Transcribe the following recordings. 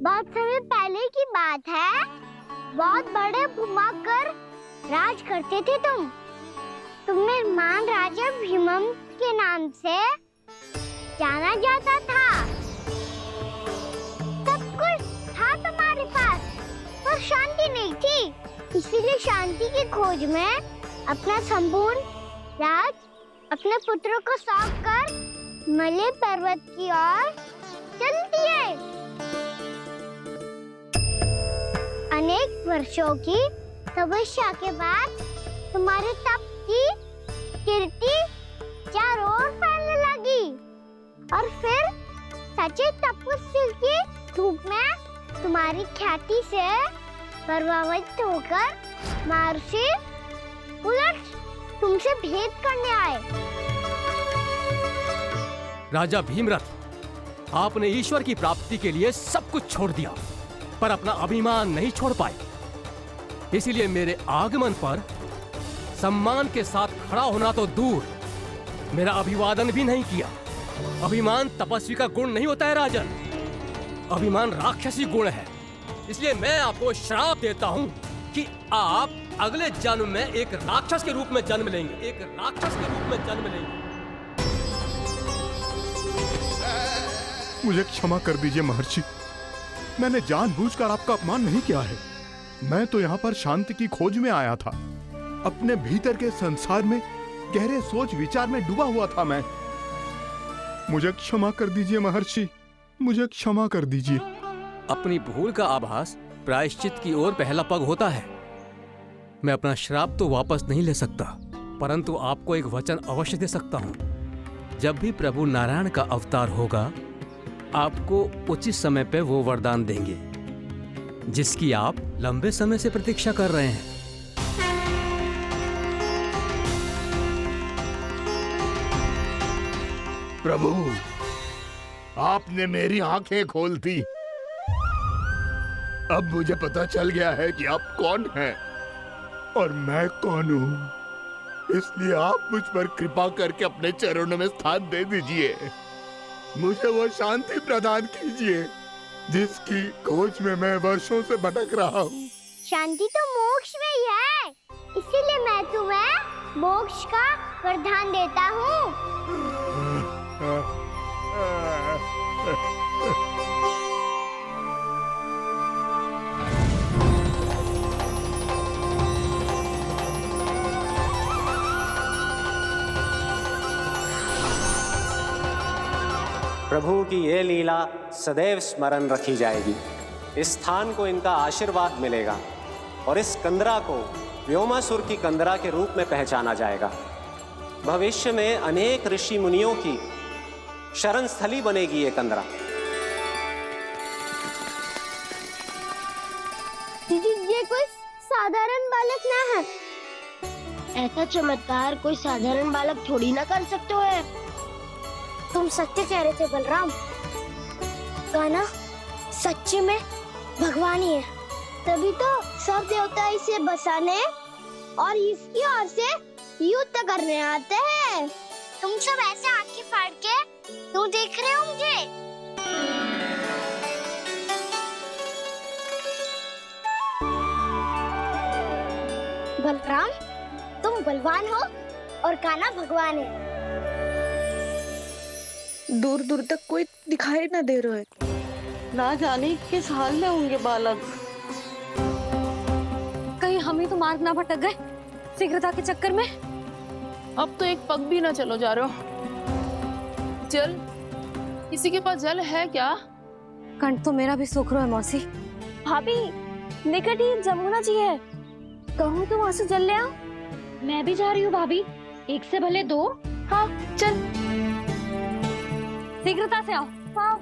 बहुत समय पहले की बात है। बहुत बड़े भूमाकर राज करते थे तुम्हें महान राजा भीमम के नाम से जाना जाता था। सब कुछ था तुम्हारे पास, पर शांति नहीं थी। इसीलिए शांति की खोज में अपना संपूर्ण राज अपने पुत्रों को सौंप कर हिमालय पर्वत की ओर चल दिए। अनेक वर्षों की तपस्या के बाद तुम्हारे तप की कीर्ति चारों ओर फैलने लगी और फिर सच्चे तपस्वी के रूप में तुम्हारी ख्याति से प्रभावित होकर महर्षि उलट तुमसे भेंट करने आए। राजा भीमरथ, आपने ईश्वर की प्राप्ति के लिए सब कुछ छोड़ दिया, पर अपना अभिमान नहीं छोड़ पाए। इसीलिए मेरे आगमन पर सम्मान के साथ खड़ा होना तो दूर, मेरा अभिवादन भी नहीं किया। अभिमान तपस्वी का गुण नहीं होता है राजन, अभिमान राक्षसी गुण है। इसलिए मैं आपको श्राप देता हूँ कि आप अगले जन्म में एक राक्षस के रूप में जन्म लेंगे, एक राक्षस के रूप में जन्म लेंगे। मुझे क्षमा कर दीजिए महर्षि, मैंने जानबूझकर आपका अपमान नहीं किया है। मैं तो यहाँ पर शांति की खोज में आया था। अपने भीतर के संसार में गहरे सोच विचार में डूबा हुआ था मैं। मुझे क्षमा कर दीजिए महर्षि, मुझे क्षमा कर दीजिए। अपनी भूल का आभास प्रायश्चित की ओर पहला पग होता है। मैं अपना श्राप तो वापस नहीं ले सकता, परंतु आपको एक वचन अवश्य दे सकता हूँ। जब भी प्रभु नारायण का अवतार होगा, आपको उचित समय पे वो वरदान देंगे जिसकी आप लंबे समय से प्रतीक्षा कर रहे हैं। प्रभु, आपने मेरी आंखें खोल दी। अब मुझे पता चल गया है कि आप कौन हैं और मैं कौन हूँ। इसलिए आप मुझ पर कृपा करके अपने चरणों में स्थान दे दीजिए। मुझे वो शांति प्रदान कीजिए जिसकी खोज में मैं वर्षों से भटक रहा हूँ। शांति तो मोक्ष में ही है, इसीलिए मैं तुम्हें मोक्ष का वरदान देता हूँ। प्रभु की ये लीला सदैव स्मरण रखी जाएगी। इस स्थान को इनका आशीर्वाद मिलेगा और इस कंदरा को व्योमासुर की कंदरा के रूप में पहचाना जाएगा। भविष्य में अनेक ऋषि मुनियों की शरण स्थली बनेगी ये कंदरा। दीदी, ये कोई साधारण बालक ना है। ऐसा चमत्कार कोई साधारण बालक थोड़ी ना कर सकते हो। तुम सत्य कह रहे थे बलराम, गाना सच्ची में भगवान ही है। तभी तो सब देवता इसे बसाने और इसकी ओर से युद्ध करने आते हैं। तुम सब ऐसे आंखें फाड़ के क्यों देख रहे हो मुझे? बलराम, तुम बलवान हो और कान्हा भगवान है। दूर दूर तक कोई दिखाई ना दे रहा है। ना जाने किस हाल में होंगे बालक। कहीं हम ही तो मार्ग ना भटक गए शीघ्रता के चक्कर में। अब तो एक पग भी ना चलो जा रहे हो। जल, किसी के पास जल है क्या? कंठ तो मेरा भी सूख रहा है मौसी। भाभी, निकट ही जमुना जी है, कहूँ तो वहाँ से जल ले आओ। मैं भी जा रही हूँ भाभी, एक से भले दो। हाँ चल, शीघ्रता से आओ। हाँ।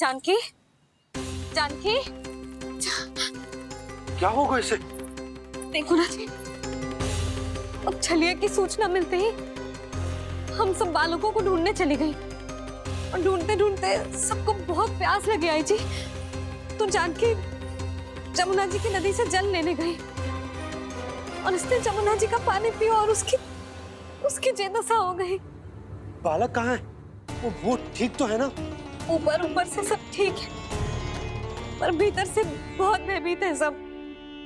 जानकी, जानकी, क्या होगा इसे? देखो ना जी, अब छलिया की सूचना मिलते ही हम सब बालकों को ढूंढने चली गई और ढूंढते ढूंढते सबको बहुत प्यास लगी आई जी। तो जानकी जमुना जी की नदी से जल लेने गई और उसने जमुना जी का पानी पिया और उसकी जेदशा हो गई। बालक कहाँ है? वो ठीक तो है ना? ऊपर से सब ठीक है, पर भीतर से बहुत भयभीत है सब।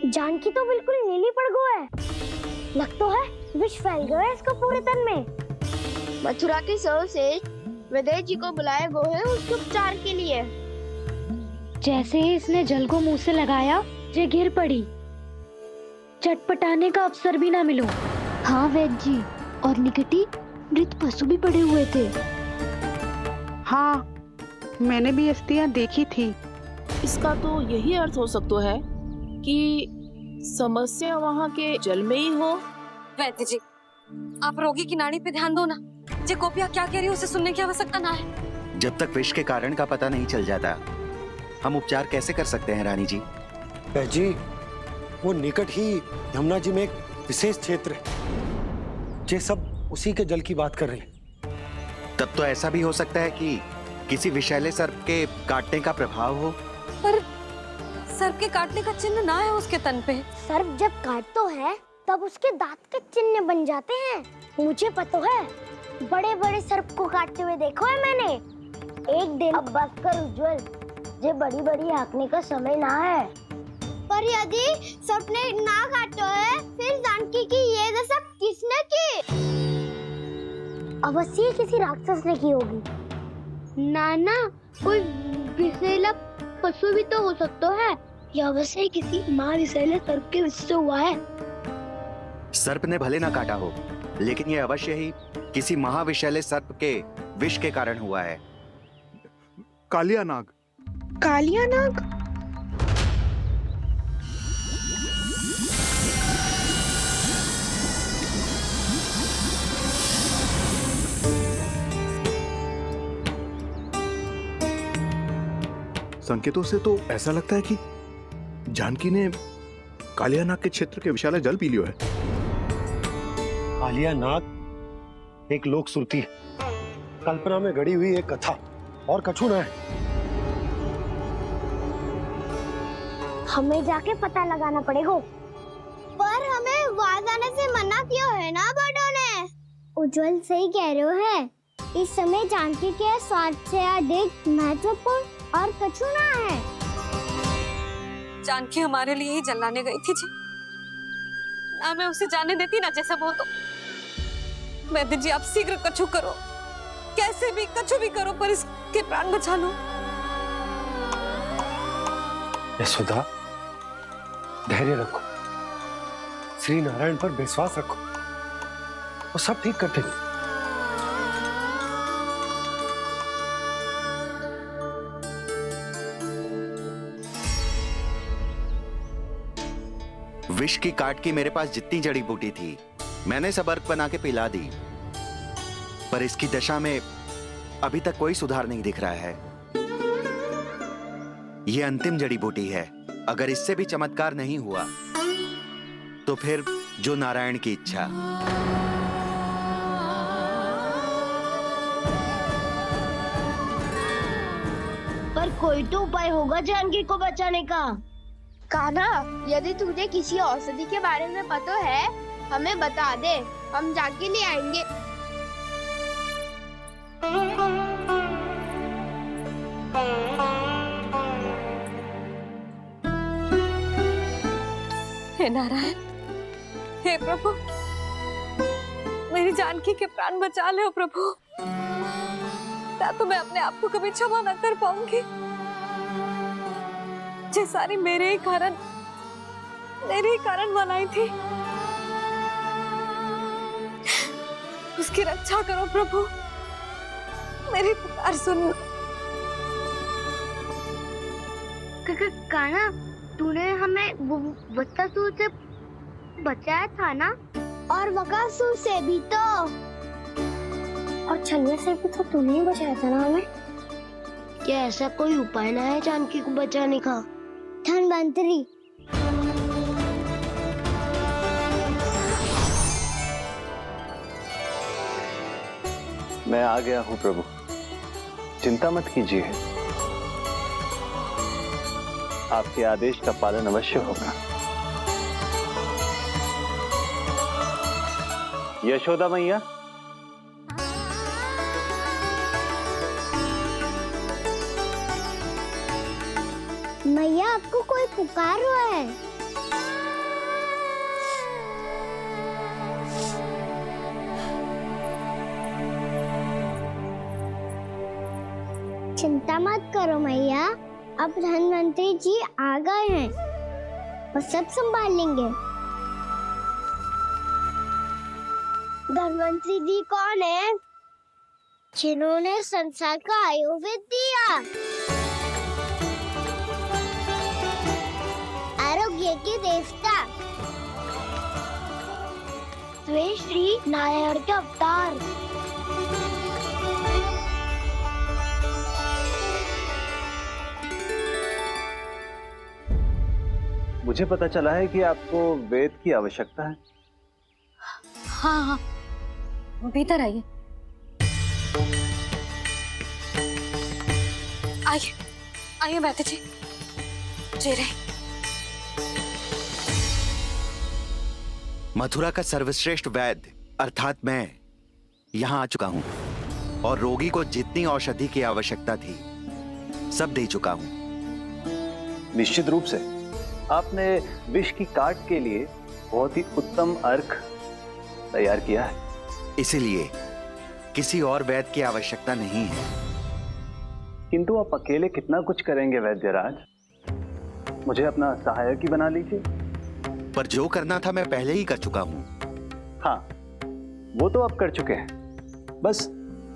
जानकी तो बिल्कुल नीली पड़ गो है। लग तो है विष फैल गया है इसको पूरे तन में। मथुरा के सर्वश्रेष्ठ विदेह जी को बुलाए गो है उसके उपचार के लिए। जैसे ही इसने जल को मुंह से लगाया, जे गिर पड़ी। चटपटाने का अवसर भी ना मिलो। हाँ वैद्य जी, और निकटी मृत पशु भी पड़े हुए थे। हाँ, मैंने भी अस्थियां देखी थी। इसका तो यही अर्थ हो सकता है कि समस्या वहाँ के जल में ही हो। वैद्य जी, आप रोगी की नाड़ी पे ध्यान दो ना। जे गोपिया क्या कह रही है उसे सुनने की आवश्यकता ना है। जब तक विष के कारण का पता नहीं चल जाता, हम उपचार कैसे कर सकते हैं रानी जी? जी, वो निकट ही यमुना जी में एक विशेष क्षेत्र है। ये सब उसी के जल की बात कर रहे हैं। तब तो ऐसा भी हो सकता है कि किसी विषैले सर्प के काटने का प्रभाव हो। पर सर्प के काटने का चिन्ह ना है उसके तन पे। सर्प जब काटतो है तब उसके दांत के चिन्ह बन जाते हैं। मुझे पता है, बड़े बड़े सर्प को काटते हुए देखो है मैंने। एक दिन अब बस कर उज्जवल, ये बड़ी बड़ी हाँकने का समय ना है। पर यदि सर्प ने ना काटो है, फिर जानकी की ये दशा किसने की? अवश्य किसी राक्षस ने की होगी। नाना, कोई विषैला पशु भी तो हो सकता है। यह अवश्य किसी माँ विषैले सर्प के विष से हुआ है। सर्प ने भले ना काटा हो, लेकिन यह अवश्य ही किसी महाविषैले सर्प के विष के कारण हुआ है। कालिया नाग। कालिया नाग? संकेतों से तो ऐसा लगता है कि जानकी ने कालिया नाग के क्षेत्र के विशाल जल पी लियो है। कालिया नाग एक लोक श्रुति है, कल्पना में गढ़ी हुई एक कथा, और कछु ना है। हमें जाके पता लगाना पड़ेगा। पर हमें वहां जाने से मना किया है ना बड़ों ने। उज्जवल सही कह रहे हो है। इस समय जानकी के स्वास्थ्य से अधिक महत्वपूर्ण और कछु ना है। जानकी हमारे लिए ही जलाने गई थी जी। ना मैं उसे जाने देती ना जैसा वो तो। वैद्य जी, आप शीघ्र कछु करो, कैसे भी कछु भी करो, पर इसके प्राण बचा लो। यशोदा, धैर्य रखो, श्री नारायण पर विश्वास रखो, वो सब ठीक कर देंगे। विष की काट की मेरे पास जितनी जड़ी बूटी थी, मैंने सब अर्क बना के पिला दी, पर इसकी दशा में अभी तक कोई सुधार नहीं दिख रहा है। यह अंतिम जड़ी बूटी है। अगर इससे भी चमत्कार नहीं हुआ, तो फिर जो नारायण की इच्छा। पर कोई तो उपाय होगा जानकी को बचाने का। कान्हा, यदि तुझे किसी औषधि के बारे में पता है, हमें बता दे, हम जाके ले आएंगे। हे नारायण, हे प्रभु, मेरी जानकी के प्राण बचा ले प्रभु। या तो मैं अपने आप को कभी क्षमा न कर पाऊंगी। ये सारी मेरे ही कारण बनाई थी। उसकी रक्षा करो प्रभु, मेरी पुकार सुनो। कान्हा, तूने हमें वत्सासुर से बचाया था ना? और बकासुर से भी तो। और छलिया से भी तो तूने ही बचाया था ना हमें। क्या ऐसा कोई उपाय ना है जानकी को बचाने का? धनवंतरी, मैं आ गया हूं प्रभु, चिंता मत कीजिए, आपके आदेश का पालन अवश्य होगा। यशोदा मैया, मैया आपको कोई पुकार रहा है। चिंता मत करो मैया, अब धनवंतरी जी आ गए हैं और सब संभाल लेंगे। धनवंतरी जी कौन है? जिन्होंने संसार का आयुर्वेद दिया, आरोग्य के देवता, वे श्री नारायण के अवतार। मुझे पता चला है कि आपको वेद की आवश्यकता है। हाँ हाँ, भीतर आइए। आइए आइए बैठे जी, जी रहे। मथुरा का सर्वश्रेष्ठ वैद्य अर्थात मैं यहाँ आ चुका हूँ और रोगी को जितनी औषधि की आवश्यकता थी सब दे चुका हूँ। निश्चित रूप से आपने विष की काट के लिए बहुत ही उत्तम अर्क तैयार किया है, इसीलिए किसी और वैद्य की आवश्यकता नहीं है। किंतु आप अकेले कितना कुछ करेंगे वैद्यराज, मुझे अपना सहायक ही बना लीजिए। पर जो करना था मैं पहले ही कर चुका हूँ। हाँ, वो तो आप कर चुके हैं, बस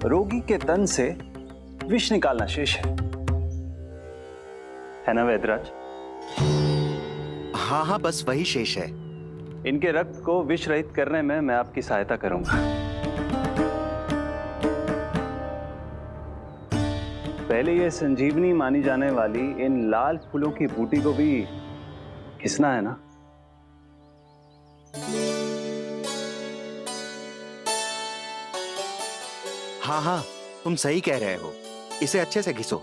रोगी के तन से विष निकालना शेष है ना वैद्यराज? हाँ हाँ, बस वही शेष है। इनके रक्त को विष रहित करने में मैं आपकी सहायता करूंगा। पहले ये संजीवनी मानी जाने वाली इन लाल फूलों की बूटी को भी घिसना है ना? हाँ हाँ, तुम सही कह रहे हो, इसे अच्छे से घिसो।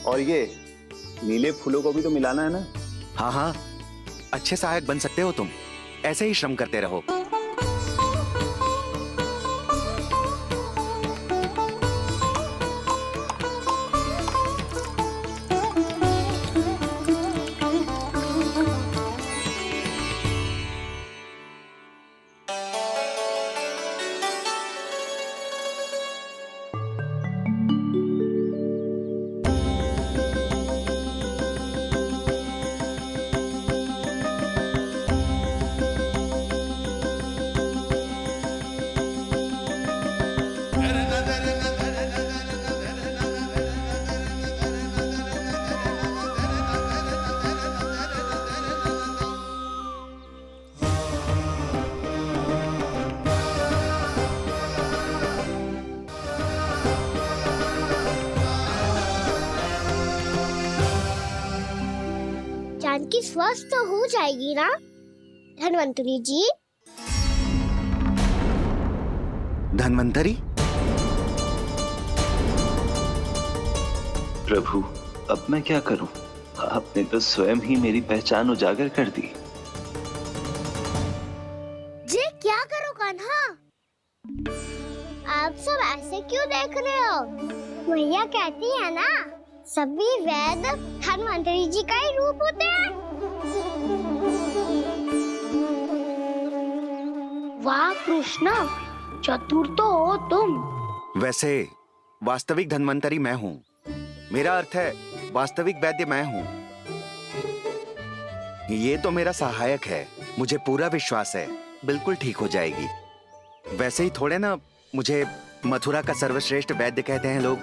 और ये नीले फूलों को भी तो मिलाना है ना? हाँ हाँ, अच्छे सहायक बन सकते हो तुम, ऐसे ही श्रम करते रहो। जानकी स्वस्थ हो जाएगी ना धनवंतरी जी? धनवंतरी? प्रभु, अब मैं क्या करूं? आपने तो स्वयं ही मेरी पहचान उजागर कर दी। जी क्या करो कान्हा? आप सब ऐसे क्यों देख रहे हो? मैया कहती है ना, सभी वैद्य धनवंतरी जी का ही रूप होते हैं। वाह कृष्णा, चतुर तो हो तुम। वैसे वास्तविक धन्वंतरी मैं हूँ, मेरा अर्थ है वास्तविक वैद्य मैं हूँ। ये तो मेरा सहायक है, मुझे पूरा विश्वास है बिल्कुल ठीक हो जाएगी। वैसे ही थोड़े ना मुझे मथुरा का सर्वश्रेष्ठ वैद्य कहते हैं लोग।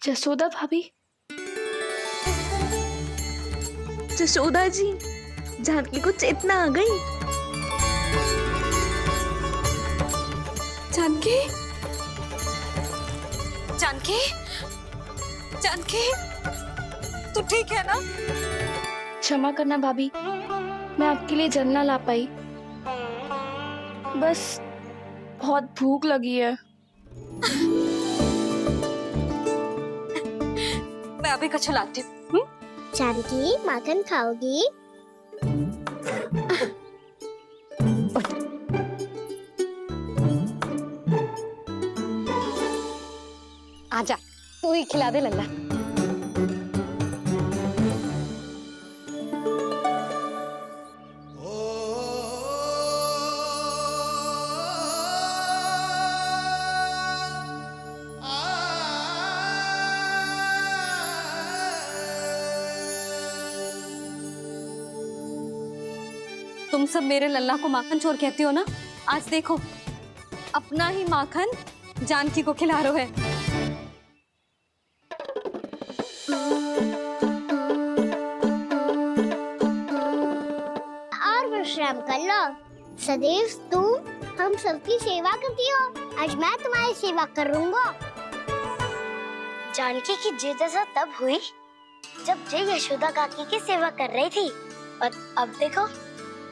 जसोदा भाभी, जशोदा जी, जानकी को चेतना आ गई। जानकी, जानकी, जानकी, तू ठीक है ना? क्षमा करना भाभी, मैं आपके लिए जल ना ला पाई। बस बहुत भूख लगी है। मैं अभी कच्छ लाती हूँ। जानकी, माखन खाओगी? आजा, तू ही खिला दे लल्ला। तुम सब मेरे लल्ला को माखन चोर कहती हो ना? आज देखो, अपना ही माखन जानकी को खिला रहे है। और विश्राम कर लो। सदैव तुम हम सबकी सेवा करती हो, आज मैं तुम्हारी सेवा करूंगा। जानकी की जिज्ञासा तब हुई जब जय यशोदा काकी की सेवा कर रही थी, और अब देखो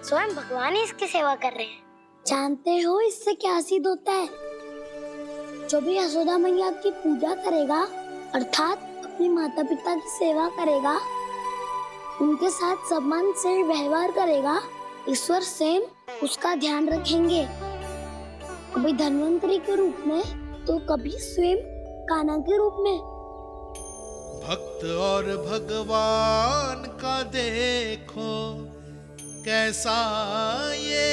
स्वयं भगवान ही इसकी सेवा कर रहे हैं। जानते हो इससे क्या सिद्ध होता है? जो भी यशोदा मैया की पूजा करेगा, अर्थात अपने माता पिता की सेवा करेगा, उनके साथ सम्मान से व्यवहार करेगा, ईश्वर स्वयं उसका ध्यान रखेंगे। कभी धन्वंतरी के रूप में तो कभी स्वयं कान्हा के रूप में। भक्त और भगवान का देखो कैसा ये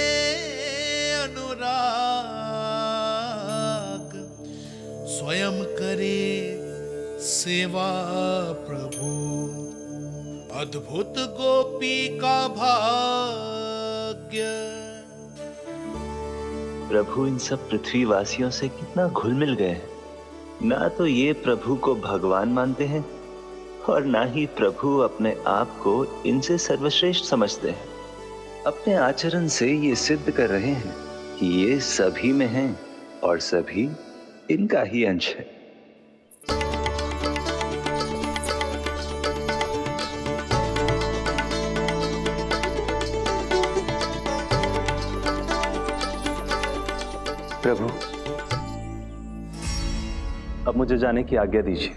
अनुराग, स्वयं करे सेवा प्रभु, अद्भुत गोपी का भाग्य। प्रभु इन सब पृथ्वीवासियों से कितना घुल मिल गए हैं। ना तो ये प्रभु को भगवान मानते हैं और ना ही प्रभु अपने आप को इनसे सर्वश्रेष्ठ समझते हैं। अपने आचरण से ये सिद्ध कर रहे हैं कि ये सभी में हैं और सभी इनका ही अंश है। प्रभु, अब मुझे जाने की आज्ञा दीजिए।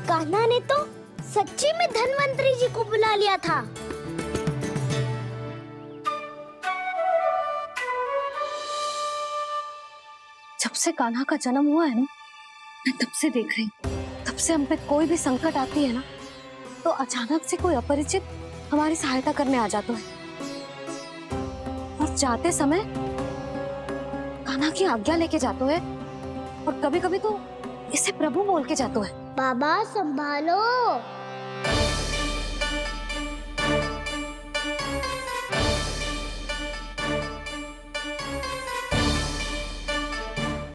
कान्हा ने तो सच्ची में धन्वंतरी जी को बुला लिया था। जब से कान्हा का जन्म हुआ है ना, मैं तब से देख रही हूँ, तब से हम पे कोई भी संकट आती है ना, तो अचानक से कोई अपरिचित हमारी सहायता करने आ जाता है, और जाते समय कान्हा की आज्ञा लेके जाते है, और कभी कभी तो इसे प्रभु बोल के जाते है। बाबा संभालो।